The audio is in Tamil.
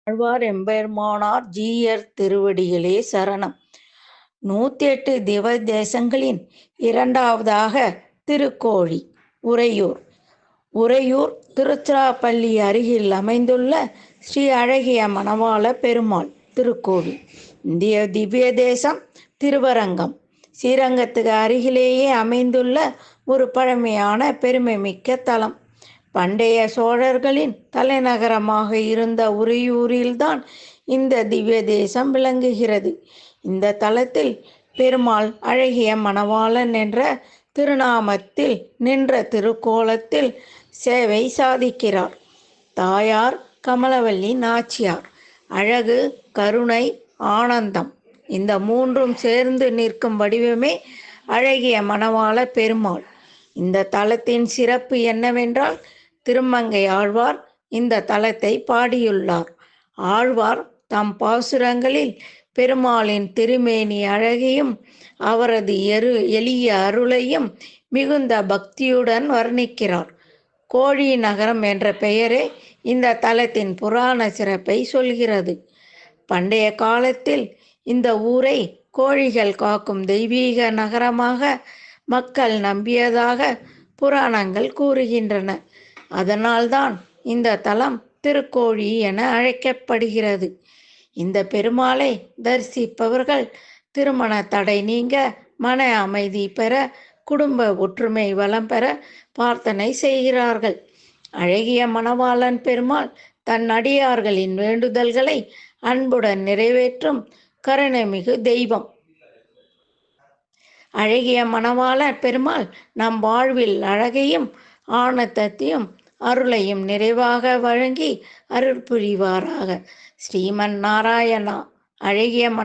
ஆழ்வார் எம்பெருமானார் ஜீயர் திருவடிகளே சரணம். 108 திவதேசங்களின் இரண்டாவதாக திருக்கோழி. உறையூர். உறையூர் திருச்சிராப்பள்ளி அருகில் அமைந்துள்ள ஸ்ரீ அழகிய மணவாள பெருமாள் திருக்கோவில். இந்திய திவ்ய தேசம் திருவரங்கம். ஸ்ரீரங்கத்துக்கு அருகிலேயே அமைந்துள்ள ஒரு பழமையான பெருமைமிக்க தலம். பண்டைய சோழர்களின் தலைநகரமாக இருந்த உறையூரில்தான் இந்த திவ்ய தேசம் விளங்குகிறது. இந்த தலத்தில் பெருமாள் அழகிய மணவாளன் என்ற திருநாமத்தில் நின்ற திருக்கோலத்தில் சேவை சாதிக்கிறார். தாயார் கமலவல்லி நாச்சியார். அழகு, கருணை, ஆனந்தம் இந்த மூன்றும் சேர்ந்து நிற்கும் வடிவமே அழகிய மணவாள பெருமாள். இந்த தலத்தின் சிறப்பு என்னவென்றால், திருமங்கை ஆழ்வார் இந்த தலத்தை பாடியுள்ளார். ஆழ்வார் தம் பாசுரங்களில் பெருமாளின் திருமேனி அழகையும் அவரது எளிய அருளையும் மிகுந்த பக்தியுடன் வர்ணிக்கிறார். கோழி நகரம் என்ற பெயரே இந்த தலத்தின் புராண சிறப்பை சொல்கிறது. பண்டைய காலத்தில் இந்த ஊரை கோழிகள் காக்கும் தெய்வீக நகரமாக மக்கள் நம்பியதாக புராணங்கள் கூறுகின்றன. அதனால்தான் இந்த தலம் திருக்கோழி என அழைக்கப்படுகிறது. இந்த பெருமாளை தரிசிப்பவர்கள் திருமண தடை நீங்க, மன அமைதி பெற, குடும்ப ஒற்றுமை வளம் பெற பிரார்த்தனை செய்கிறார்கள். அழகிய மணவாளன் பெருமாள் தன் அடியார்களின் வேண்டுதல்களை அன்புடன் நிறைவேற்றும் கருணைமிகு தெய்வம். அழகிய மணவாளன் பெருமாள் நம் வாழ்வில் அழகையும் ஆனந்தத்தையும் அருளையும் நிறைவாக வழங்கி அருள் புரிவாராக. ஸ்ரீமன் நாராயணா. அழகிய